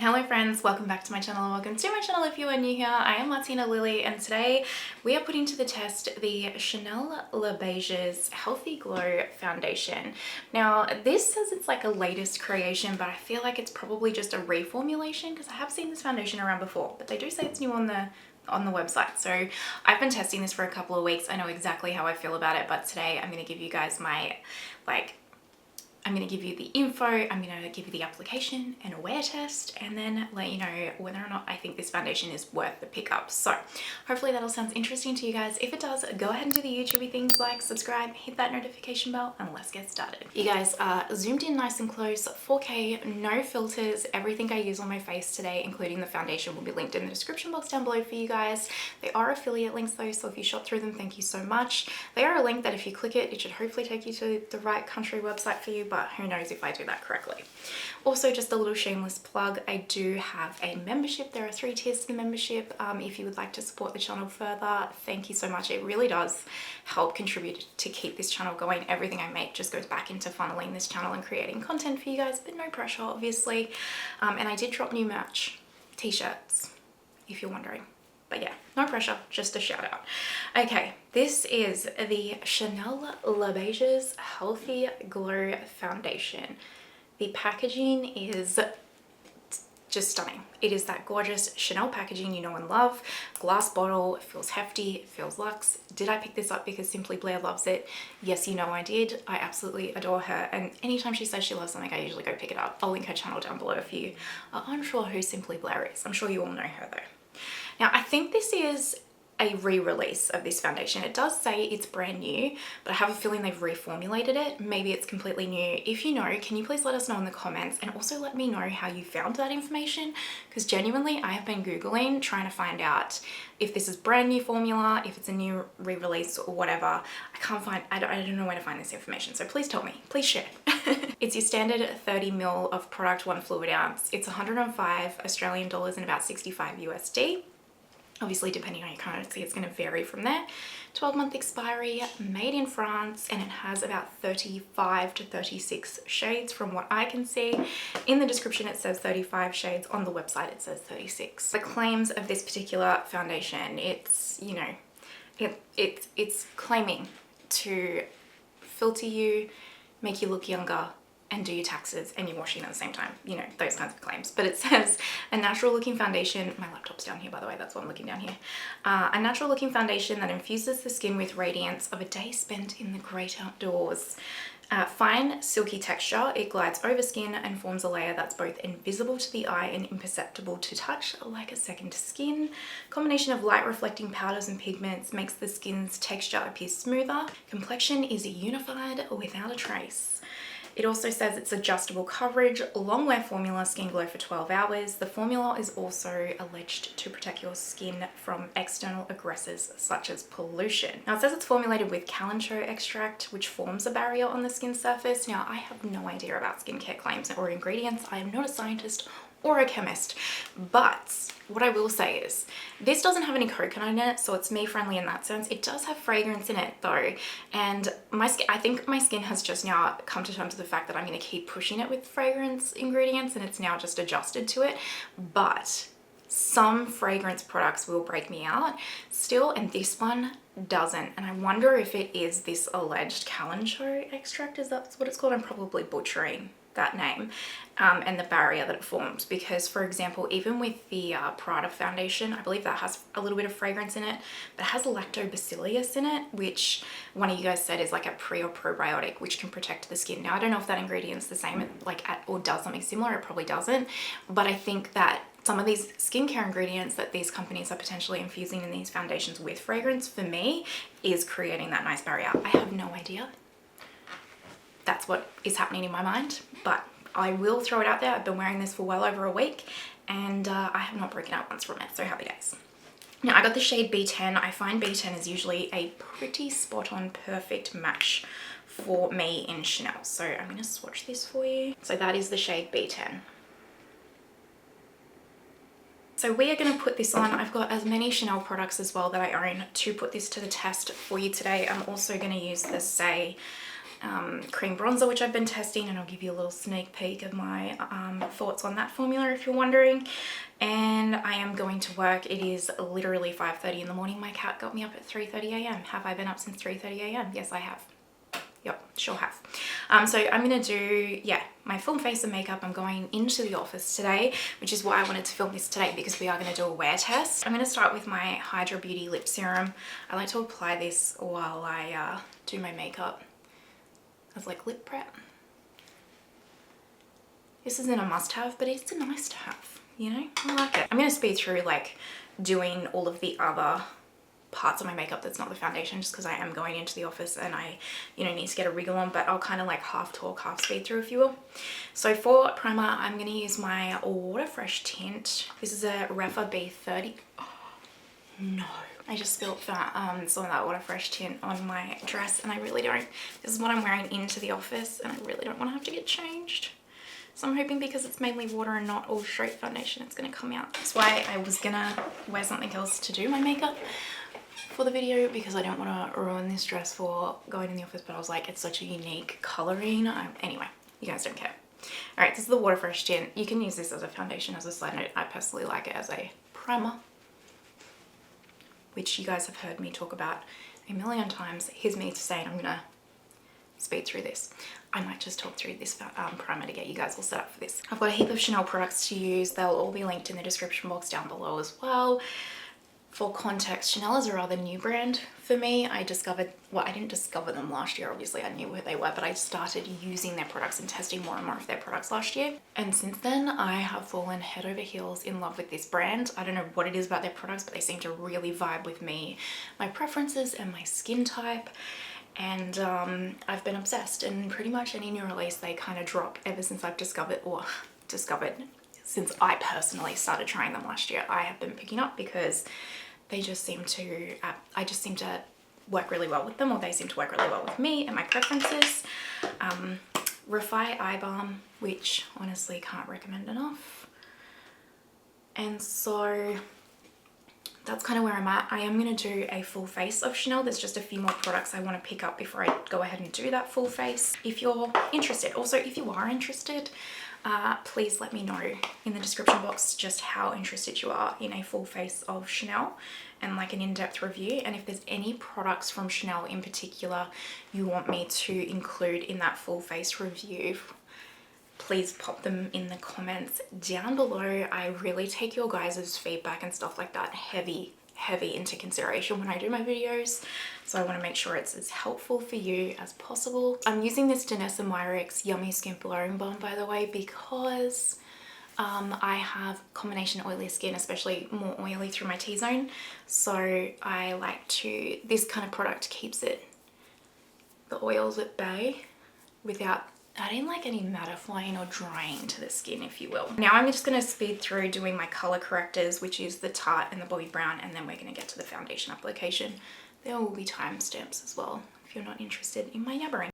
Hello friends, welcome back to my channel and welcome to my channel if you are new here. I am Martina Lily and today we are putting to the test the Chanel Le Beiges Healthy Glow Foundation. Now this says it's like a latest creation, but I feel like it's probably just a reformulation because I have seen this foundation around before, but they do say it's new on the website. So I've been testing this for a couple of weeks. I know exactly how I feel about it, but today I'm going to give you guys my I'm going to give you the info, I'm going to give you the application and a wear test, and then let you know whether or not I think this foundation is worth the pickup. So hopefully that all sounds interesting to you guys. If it does, go ahead and do the YouTubey things like subscribe, hit that notification bell, and let's get started. You guys are zoomed in nice and close, 4K, no filters. Everything I use on my face today, including the foundation, will be linked in the description box down below for you guys. They are affiliate links though, so if you shop through them, thank you so much. They are a link that if you click it, it should hopefully take you to the right country website for you, but who knows if I do that correctly. Also, just a little shameless plug, I do have a membership. There are 3 tiers to the membership. If you would like to support the channel further, thank you so much. It really does help contribute to keep this channel going. Everything I make just goes back into funneling this channel and creating content for you guys, but no pressure obviously. And I did drop new merch, t-shirts, if you're wondering. But yeah, no pressure, just a shout out. Okay, this is the Chanel Le Beiges Healthy Glow Foundation. The packaging is just stunning. It is that gorgeous Chanel packaging you know and love. Glass bottle, it feels hefty, it feels luxe. Did I pick this up because Simply Blair loves it? Yes, you know I did. I absolutely adore her, and anytime she says she loves something, I usually go pick it up. I'll link her channel down below if you are unsure who Simply Blair is. I'm sure you all know her though. Now, I think this is a re-release of this foundation. It does say it's brand new, but I have a feeling they've reformulated it. Maybe it's completely new. If you know, can you please let us know in the comments, and also let me know how you found that information, because genuinely I have been Googling trying to find out if this is brand new formula, if it's a new re-release or whatever. I can't find, I don't know where to find this information, so please tell me, please share. It's your standard 30 ml of product, 1 fluid ounce. It's 105 Australian dollars and about 65 USD. Obviously, depending on your currency, it's going to vary from there. 12-month expiry, made in France, and it has about 35 to 36 shades from what I can see. In the description, it says 35 shades. On the website, it says 36. The claims of this particular foundation, it's, you know, it's claiming to filter you, make you look younger, and do your taxes and your washing at the same time, you know, those kinds of claims. But it says a natural looking foundation, my laptop's down here by the way, that's what I'm looking down here, a natural looking foundation that infuses the skin with radiance of a day spent in the great outdoors. Fine silky texture, it glides over skin and forms a layer that's both invisible to the eye and imperceptible to touch, like a second skin. Combination of light reflecting powders and pigments makes the skin's texture appear smoother. Complexion is unified without a trace. It also says it's adjustable coverage, long wear formula, skin glow for 12 hours. The formula is also alleged to protect your skin from external aggressors such as pollution. Now it says it's formulated with kalanchoe extract, which forms a barrier on the skin surface. Now I have no idea about skincare claims or ingredients. I am not a scientist or a chemist, but what I will say is this doesn't have any coconut in it, so it's me friendly in that sense. It does have fragrance in it though, and my skin, I think my skin has just now come to terms with the fact that I'm going to keep pushing it with fragrance ingredients, and it's now just adjusted to it. But some fragrance products will break me out still, and this one doesn't, and I wonder if it is this alleged kalanchoe extract. Is that what it's called? I'm probably butchering that name, and the barrier that it forms, because for example, even with the Prada foundation, I believe that has a little bit of fragrance in it, but it has lactobacillus in it, which one of you guys said is like a pre or probiotic, which can protect the skin. Now I don't know if that ingredient's the same or does something similar. It probably doesn't, but I think that some of these skincare ingredients that these companies are potentially infusing in these foundations with fragrance, for me, is creating that nice barrier. I have no idea. That's what is happening in my mind, but I will throw it out there. I've been wearing this for well over a week, and I have not broken out once from it, so happy days. Now I got the shade B10. I find B10 is usually a pretty spot on perfect match for me in Chanel. So I'm going to swatch this for you. So that is the shade B10. So we are going to put this on. I've got as many Chanel products as well that I own to put this to the test for you today. I'm also going to use the cream bronzer, which I've been testing, and I'll give you a little sneak peek of my thoughts on that formula if you're wondering. And I am going to work. It is literally 5:30 in the morning. My cat got me up at 3:30 a.m. Have I been up since 3:30 a.m? Yes, I have. Yep, sure have. So I'm gonna do, yeah, my full face of makeup. I'm going into the office today, which is why I wanted to film this today, because we are gonna do a wear test. I'm gonna start with my Hydra Beauty Lip Serum. I like to apply this while I do my makeup as like lip prep. This isn't a must-have, but it's a nice to have, you know? I like it. I'm gonna speed through like doing all of the other parts of my makeup that's not the foundation, just because I am going into the office and I, you know, need to get a wriggle on, but I'll kind of like half talk, half speed through if you will. So for primer, I'm going to use my Water Fresh tint. This is a Rephr B30. Oh, no. I just spilled that, some of that Water Fresh tint on my dress, and I really don't. This is what I'm wearing into the office, and I really don't want to have to get changed. So I'm hoping because it's mainly water and not all straight foundation, it's going to come out. That's why I was going to wear something else to do my makeup for the video, because I don't want to ruin this dress for going in the office, but I was like, it's such a unique coloring. Anyway, you guys don't care. All right, this is the Water Fresh tint. You can use this as a foundation. As a side note, I personally like it as a primer, which you guys have heard me talk about a million times. Here's me saying I'm gonna speed through this. I might just talk through this primer to get you guys all set up for this. I've got a heap of Chanel products to use. They'll all be linked in the description box down below as well. For context, Chanel is a rather new brand for me. I discovered, well, I didn't discover them last year, obviously I knew who they were, but I started using their products and testing more and more of their products last year. And since then, I have fallen head over heels in love with this brand. I don't know what it is about their products, but they seem to really vibe with me, my preferences and my skin type. And I've been obsessed, and pretty much any new release they kind of drop ever since I've since I personally started trying them last year, I have been picking up, because they just seem to, I just seem to work really well with them, or they seem to work really well with me and my preferences. Rephr Eye Balm, which honestly can't recommend enough. And so that's kind of where I'm at. I am going to do a full face of Chanel. There's just a few more products I want to pick up before I go ahead and do that full face, if you're interested. Also, if you are interested, please let me know in the description box just how interested you are in a full face of Chanel and like an in-depth review, and if there's any products from Chanel in particular you want me to include in that full face review, please pop them in the comments down below. I really take your guys' feedback and stuff like that heavy into consideration when I do my videos, so I want to make sure it's as helpful for you as possible. I'm using this Danessa Myricks Yummy Skin Blurring Balm, by the way, because I have combination oily skin, especially more oily through my T-zone, so I like to, this kind of product keeps the oils at bay without adding like any mattifying or drying to the skin, if you will. Now I'm just going to speed through doing my color correctors, which is the Tarte and the Bobbi Brown, and then we're going to get to the foundation application. There will be timestamps as well if you're not interested in my yabbering.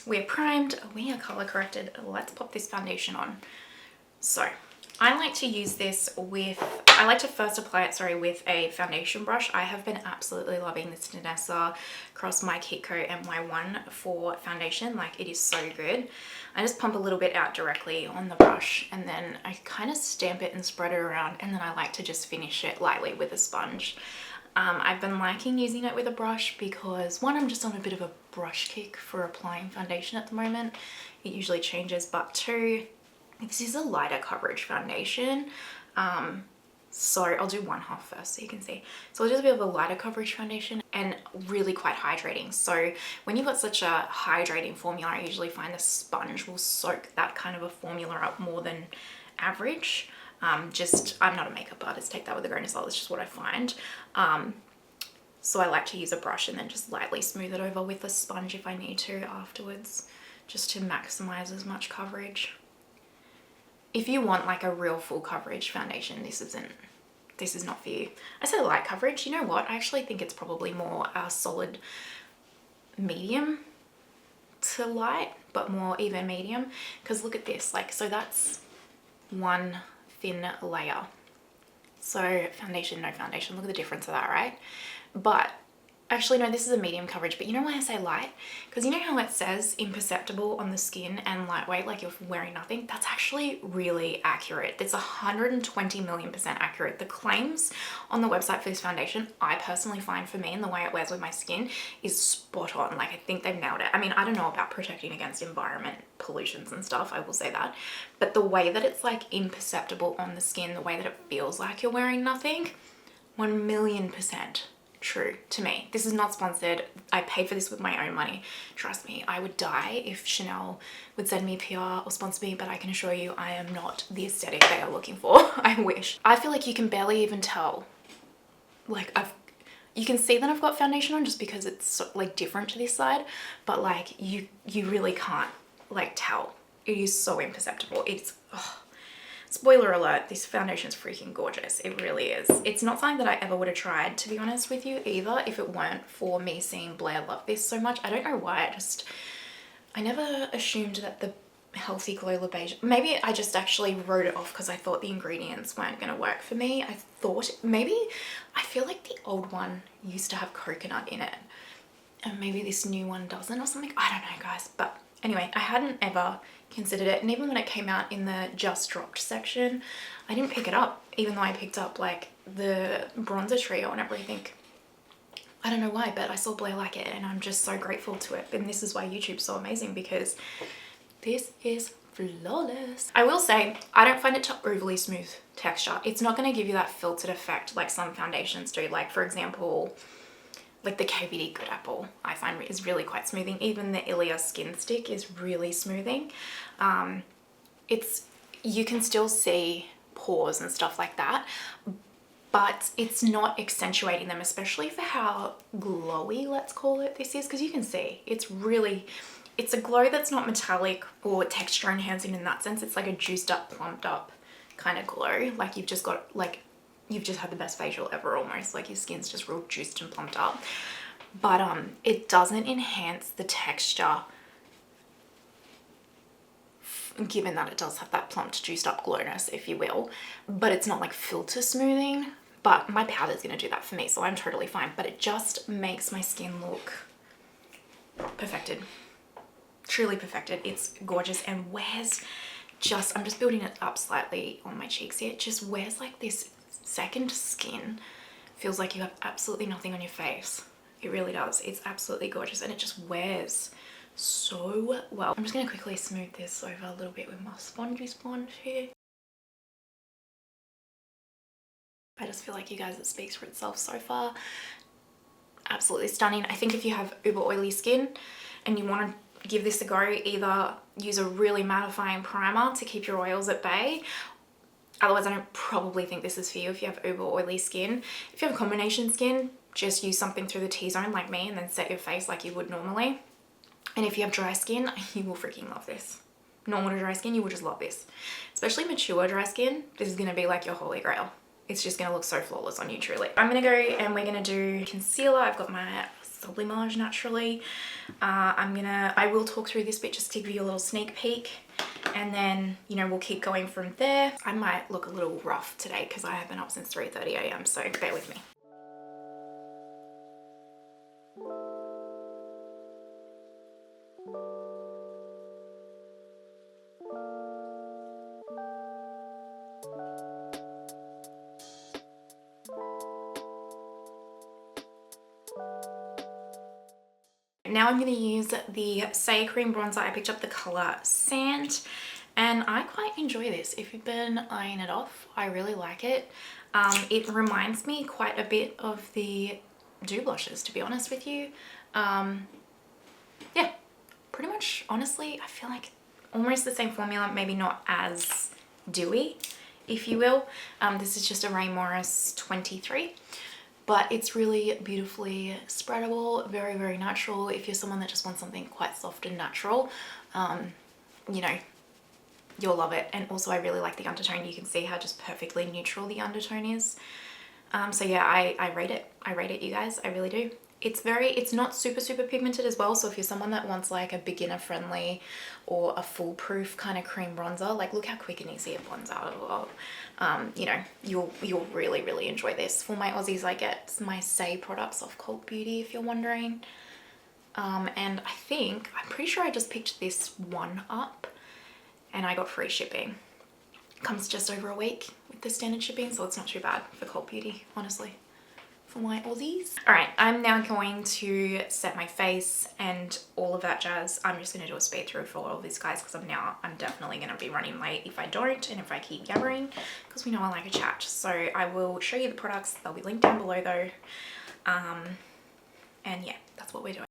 We're primed, we are color corrected, let's pop this foundation on. So I like to use this with, I like to first apply it, sorry, with a foundation brush. I have been absolutely loving this Danessa Cross My Kit Coat MY1 for foundation. Like, it is so good. I just pump a little bit out directly on the brush, and then I kind of stamp it and spread it around, and then I like to just finish it lightly with a sponge. I've been liking using it with a brush because, one, I'm just on a bit of a brush kick for applying foundation at the moment. It usually changes, but two, this is a lighter coverage foundation. So I'll do one half first so you can see. So I'll just a bit of a lighter coverage foundation and really quite hydrating. So when you've got such a hydrating formula, I usually find the sponge will soak that kind of a formula up more than average. I'm not a makeup artist, take that with a grain of salt, it's just what I find. So I like to use a brush and then just lightly smooth it over with a sponge if I need to afterwards, just to maximize as much coverage. If you want like a real full coverage foundation, this isn't this is not for you. I say light coverage, you know what? I actually think it's probably more a solid medium to light, but more even medium, because look at this, like, so that's one thin layer. So foundation, no foundation, look at the difference of that, right? But actually no, this is a medium coverage, but you know why I say light? Because you know how it says imperceptible on the skin and lightweight, like you're wearing nothing? That's actually really accurate. It's 120 million % accurate. The claims on the website for this foundation, I personally find for me and the way it wears with my skin is spot on. Like I think they've nailed it. I mean, I don't know about protecting against environment pollutions and stuff, I will say that. But the way that it's like imperceptible on the skin, the way that it feels like you're wearing nothing, 1,000,000% true to me. This is not sponsored. I paid for this with my own money. Trust me, I would die if Chanel would send me PR or sponsor me, but I can assure you I am not the aesthetic they are looking for. I wish. I feel like you can barely even tell. Like you can see that I've got foundation on just because it's so, like different to this side, but like you really can't like tell. It is so imperceptible. It's, spoiler alert, this foundation is freaking gorgeous. It really is. It's not something that I ever would have tried, to be honest with you, either, if it weren't for me seeing Blair love this so much. I don't know why. I never assumed that the Healthy Glow Le Beige, maybe I just actually wrote it off because I thought the ingredients weren't going to work for me. I feel like the old one used to have coconut in it, and maybe this new one doesn't or something. I don't know, guys, but anyway, I hadn't ever considered it, and even when it came out in the just dropped section, I didn't pick it up, even though I picked up like the bronzer trio and everything. I don't know why, but I saw Blair like it and I'm just so grateful to it. And this is why YouTube's so amazing, because this is flawless. I will say, I don't find it to overly smooth texture. It's not going to give you that filtered effect like some foundations do. Like for example, like the KVD Good Apple, I find is really quite smoothing. Even the Ilia Skin Stick is really smoothing. You can still see pores and stuff like that, but it's not accentuating them, especially for how glowy, let's call it, this is, because you can see it's a glow that's not metallic or texture enhancing in that sense. It's like a juiced up, plumped up kind of glow. Like you've just had the best facial ever almost. Like your skin's just real juiced and plumped up. But it doesn't enhance the texture, given that it does have that plumped, juiced up glowness, if you will. But it's not like filter smoothing. But my powder's gonna do that for me, so I'm totally fine. But it just makes my skin look perfected. Truly perfected. It's gorgeous and wears just, I'm just building it up slightly on my cheeks here. It just wears like this second skin. Feels like you have absolutely nothing on your face. It really does. It's absolutely gorgeous, and it just wears so well. I'm just going to quickly smooth this over a little bit with my spongy sponge here. I just feel like, you guys, it speaks for itself so far. Absolutely stunning. I think if you have uber oily skin and you want to give this a go, either use a really mattifying primer to keep your oils at bay. Otherwise, I don't probably think this is for you if you have uber oily skin. If you have combination skin, just use something through the T-zone like me and then set your face like you would normally. And if you have dry skin, you will freaking love this. Normal to dry skin, you will just love this. Especially mature dry skin, this is going to be like your holy grail. It's just going to look so flawless on you, truly. I'm going to go and we're going to do concealer. I've got my Sublimage Naturally. I will talk through this bit just to give you a little sneak peek. And then, you know, we'll keep going from there. I might look a little rough today because I have been up since 3:30 AM, so bear with me. Now I'm going to use the Say Cream bronzer. I picked up the color Sand, and I quite enjoy this. If you've been eyeing it off, I really like it. It reminds me quite a bit of the Dew blushes, to be honest with you. Yeah, pretty much, honestly, I feel like almost the same formula, maybe not as dewy, if you will. This is just a Ray Morris 23. But it's really beautifully spreadable, very, very natural. If you're someone that just wants something quite soft and natural, you know, you'll love it. And also I really like the undertone. You can see how just perfectly neutral the undertone is. So yeah, I rate it. I rate it, you guys. I really do. It's not super pigmented as well. So if you're someone that wants like a beginner friendly or a foolproof kind of cream bronzer, like look how quick and easy it blends out as well. You know, you'll really enjoy this. For my Aussies, I get my Say products off Cult Beauty, if you're wondering. And I'm pretty sure I just picked this one up and I got free shipping. Comes just over a week with the standard shipping, so it's not too bad for Cult Beauty, honestly, for my Aussies. All right, I'm now going to set my face and all of that jazz. I'm just gonna do a speed through for all of these guys because I'm definitely gonna be running late if I don't and if I keep yabbering, because we know I like a chat. So I will show you the products. They'll be linked down below though. And yeah, that's what we're doing.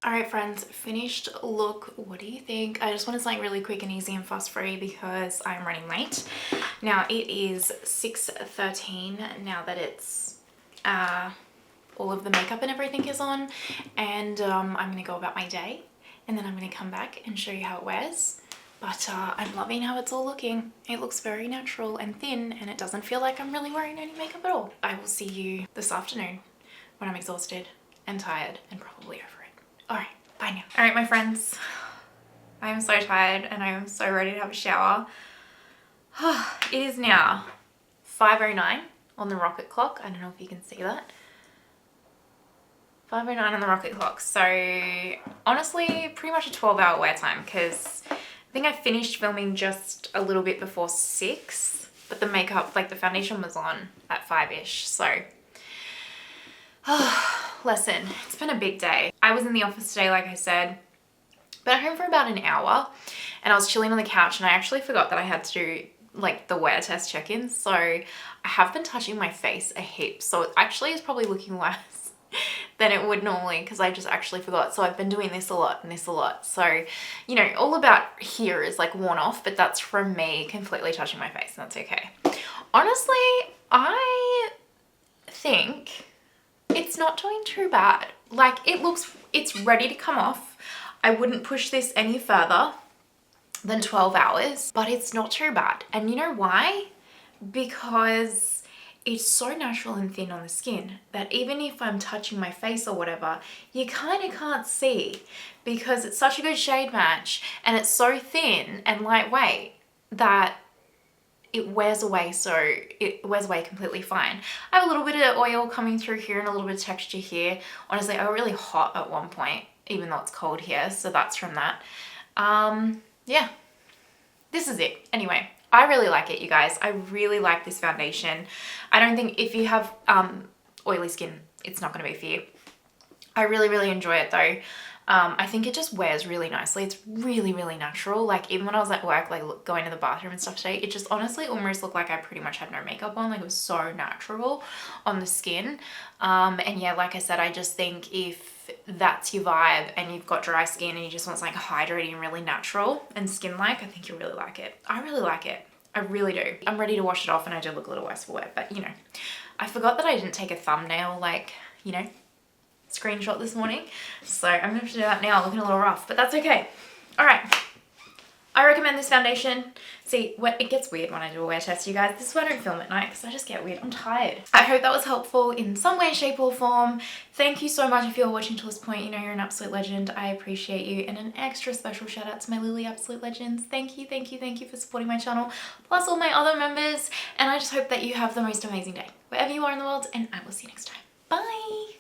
Alright friends, finished look. What do you think? I just wanted something really quick and easy and fuss free because I'm running late. Now it is 6:13 now that it's all of the makeup and everything is on, and I'm gonna go about my day and then I'm gonna come back and show you how it wears. But I'm loving how it's all looking. It looks very natural and thin and it doesn't feel like I'm really wearing any makeup at all. I will see you this afternoon when I'm exhausted and tired and probably over it. Alright, bye now. Alright my friends, I am so tired and I am so ready to have a shower. It is now 5:09 on the rocket clock. I don't know if you can see that. 5:09 on the rocket clock. So honestly, pretty much a 12-hour wear time because I think I finished filming just a little bit before 6, but the makeup, like the foundation was on at 5-ish. So listen, it's been a big day. I was in the office today, like I said, been at home for about an hour and I was chilling on the couch and I actually forgot that I had to do like the wear test check-in. So I have been touching my face a heap. So it actually is probably looking worse than it would normally because I just actually forgot. So I've been doing this a lot and this a lot. So, you know, all about here is like worn off, but that's from me completely touching my face. And that's okay. Honestly, I think it's not doing too bad. Like it's ready to come off. I wouldn't push this any further than 12 hours, but it's not too bad. And you know why? Because it's so natural and thin on the skin that even if I'm touching my face or whatever, you kind of can't see because it's such a good shade match and it's so thin and lightweight that it wears away. So it wears away completely fine. I have a little bit of oil coming through here and a little bit of texture here. Honestly, I got really hot at one point, even though it's cold here. So that's from that. Yeah, this is it. Anyway, I really like it, you guys. I really like this foundation. I don't think if you have oily skin, it's not going to be for you. I really, really enjoy it though. I think it just wears really nicely. It's really, really natural. Like even when I was at work, like going to the bathroom and stuff today, it just honestly almost looked like I pretty much had no makeup on. Like it was so natural on the skin. And yeah, like I said, I just think if that's your vibe and you've got dry skin and you just want something hydrating and really natural and skin-like, I think you'll really like it. I really like it. I really do. I'm ready to wash it off and I do look a little worse for wear, but you know, I forgot that I didn't take a thumbnail, like, you know, screenshot this morning. So I'm gonna have to do that now, looking a little rough, but that's okay. All right. I recommend this foundation. See, it gets weird when I do a wear test, you guys. This is why I don't film at night because I just get weird. I'm tired. I hope that was helpful in some way, shape or form. Thank you so much if you're watching to this point. You know, you're an absolute legend. I appreciate you. And an extra special shout out to my Lily Absolute Legends. Thank you, thank you, thank you for supporting my channel, plus all my other members. And I just hope that you have the most amazing day, wherever you are in the world, and I will see you next time. Bye.